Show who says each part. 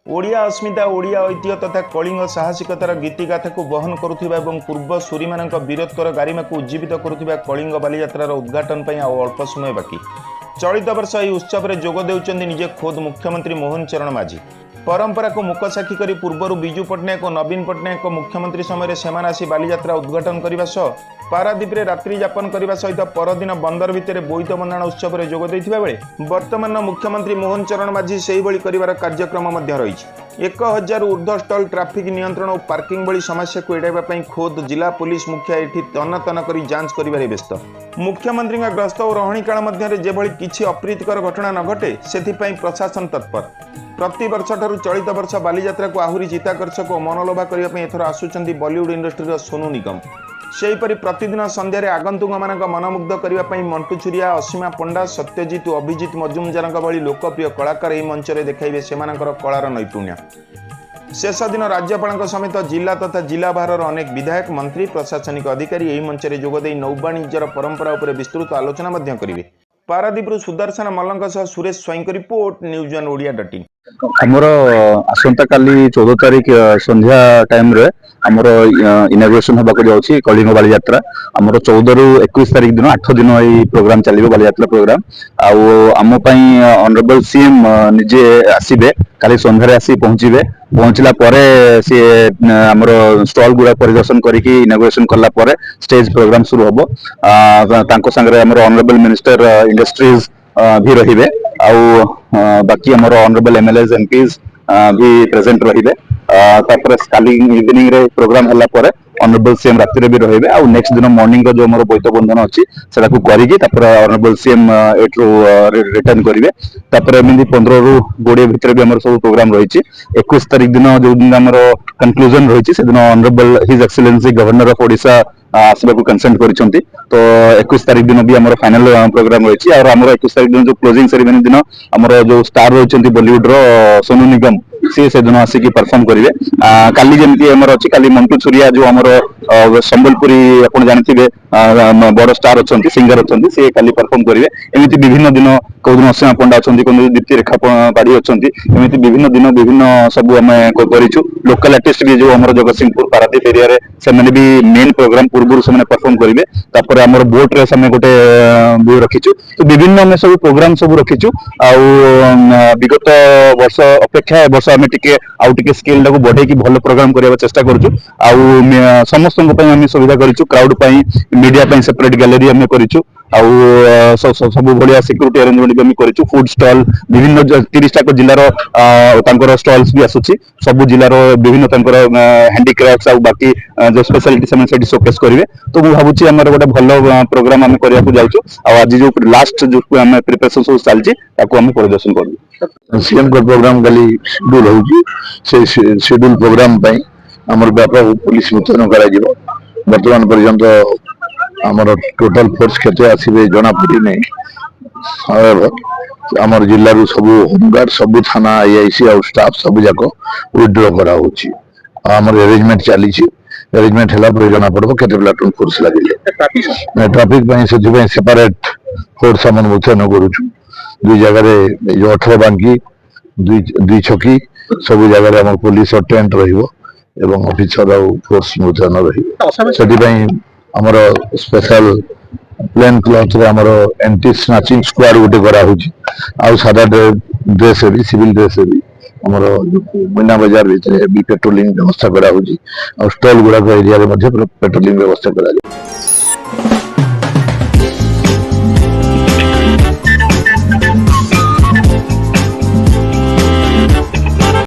Speaker 1: ओडिया अस्मिता ओडिया ऐतिह्य तथा कलिंग साहसिकतार गीतिगाथा को बहन करुथिबा एवं पूर्व सूरीमानक वीरत्वर गारिमा को उज्जीवित करुथिबा कलिंग बालीयात्रार उद्घाटन ପାଇଁ ଆଉ ଅଳ୍ପ ସମୟ ବାକି। ଚଳିତ ବର୍ଷ ଏହି ଉତ୍ସବରେ ଯୋଗ ଦେଉଛନ୍ତି ନିଜେ ଖୋଦ୍ ମୁଖ୍ୟମନ୍ତ୍ରୀ ମୋହନ ଚରଣ ମାଝୀ। परंपरा को मुकसाखी करी पूर्व विजु पट्टनायक और नवीन पट्टनायक मुख्यमंत्री समय से आसी बालीयात्रा उद्घाटन करने सह पारादीप रे रात्रि यापन करने सहित परदिन बंदर भितर बोईत बंधाण उत्सव में जोग देथिबा बेले वर्तमान मुख्यमंत्री मोहन चरण माझी से कर कार्यक्रम रही 1000 ऊर्ध्व स्टल ट्राफिक नियंत्रण और पार्किंग भली समस्या को एड़ाइबा खोद जिला पुलिस मुखिया एठी तन्न तन्न करी जांच करिबारे व्यस्त। मुख्यमंत्री गस्त और रहणी काल मध्य जेभली किछि अप्रीतिकर घटना न घटे सेथिपई प्रशासन तत्पर। प्रति वर्ष ठारू चलित वर्ष बालीयात्रा को आहुरी चित्ताकर्षक और मनलोभा करने एथर आसुचंती बॉलीवुड इंडस्ट्री सोनू निगम। सेहीपरि प्रतिदिन संध्यारे आगंतुक मानक मनमुग्ध करने मंटू छुरिया, असीमा पंडा, सत्यजित और अभिजित मजुमदार भली लोकप्रिय कलाकार यह मंच में देखाइबे सेमानकर कलार नैपुण्य। शेष दिन राज्यपाल समेत जिला तथा जिला बाहर अनेक विधायक, मंत्री, प्रशासनिक अधिकारी यह मंच में जोगदे नौवाणिज्यर परंपरा उपर विस्तृत आलोचना करेंगे। पारादीपु सुदर्शन मल्ल सुरेश स्वाई रिपोर्ट न्यूज वन ओडिया.in।
Speaker 2: हमर आसंता काली 14 तारिख संध्या टाइम रे हमर इनागुरेशन होबा को जाउची कलिंग बालीयात्रा। हमर 14 रु 21 तारिख दिन 8 दिन ए प्रोग्राम चलिबो बालीयात्रा प्रोग्राम। आउ हम पई ऑनरेबल सीएम निजे आसीबे काली संध्या रे आसी पहुंचीबे। पहुंचला परे से हमर स्टॉल गुडा परिदर्शन करिकि इनागुरेशन करला परे स्टेज प्रोग्राम शुरू होबो। तांको संगे हमर ऑनरेबल मिनिस्टर इंडस्ट्रीज भी रहिबे। आउ बाकी हमर ऑनरेबल एमएलएज एमपीज भी प्रेजेंट रहिबे। तापर काली इवनिंग रे प्रोग्राम हल्ला परे ऑनरेबल सीएम राति रे भी रहिबे। आउ नेक्स्ट दिन मॉर्निंग रो जो हमर बोईत बंधन अछि सेटा को करिकि तापर ऑनरेबल सीएम एट्रो रिटर्न करिवे। तापर एमिंदी 15 रु 20 भितर भी हमर सब प्रोग्राम रहिछि। 21 तारिख दिन जो दिन हमर कंक्लूजन रहिछि से दिन honourable his excellency governor of Odisha आसबा को कंसेंट करिसंती। तो 21 तारिख दिन भी हमर फाइनल प्रोग्राम रहिछि। और हमर 21 तारिख दिन जो क्लोजिंग सेरेमनी दिन हमर जो स्टार रहिसंती बॉलीवुड रो सोनू निगम से दिन आसिक परफॉर्म करेंगे। काली जमी आमर अच्छी काली मंटू छुरिया जो आमर संबलपुरी आप जानते बड़ स्टार अच्छा सिंगर अच्छा सी काली परफॉर्म करेंगे। एमती विभिन्न दिन कौ दिन असीमा पंडा अच्छा कौ दीप्ति रेखा पाड़ी अच्छा एमती विभिन्न दिन विभिन्न सब आम करूँ। लोकल आर्टिस्ट भी जो आम जगतसिंहपुर पारादीप एरिया से भी मेन प्रोग्राम पूर्व से परफॉर्म करेंगे। तापर आम बोट रेस आम गोटे रखीचु। तो विभिन्न आम सब प्रोग्राम सब रखीचु। विगत वर्ष अपेक्षा वर्ष आम टे स्केल टाक बढ़े कि भल प्रोग्राम करने चेष्टा करूँ। समस्त सुविधा करूँ। क्राउड मीडिया सेपरेट गैलरी आम करूँ। सब भाया सिक्यूरीटी अरेंजमेंट भी करूँ। फूड स्टॉल विभिन्न 30 टाक जिलार स्टॉल्स भी आसूची। सब जिलार विभिन्न हैंडीक्राफ्ट्स आ बाकी जो स्पेशलिटी से शोकेस करेंगे। तो मुझे भावुँ आम गोटे भल प्रोग्राम आम करने जाऊँ। आज जो लास्ट जो प्रिपरेशन सब चलती परिदर्शन करूँ।
Speaker 3: सीएम को प्रोग्राम कल शेड्यूल हो शेड्यूल प्रोग्राम आमर व्यापक पुलिस मुतयन कर बर्तमान पर्यंत आमर टोटल फोर्स केते आसीबे जना पड़ी नहीं। आमर जिल्लारू सब होमगार्ड सब थाना आईआईसी और स्टाफ सब जाक विड्रॉ करा होची। आमर अरेंजमेंट चली अरेंजमेंट हला पर जना पड़बो केते प्लाटून फोर्स लागिले। ट्रैफिक पई से सेपरेट फोर्स आमन मुतयन करूछु। दुई जगह जो 18 बांकी दुई छकी सब जगह आम पुलिस टेंट रहिबो एवं ऑफिसर और फोर्स मुतयन रही। आमर स्पेशल प्लेन क्लथ रे आमर एंटी स्नैचिंग स्क्वाड गोटे करा होची। आ सादा ड्रेस भी सिविल ड्रेस भी आमर मीना बाजार भीतर भी पेट्रोलिंग व्यवस्था करा होची। आ स्टॉल गुडा एरिया रे पेट्रोलिंग व्यवस्था करा।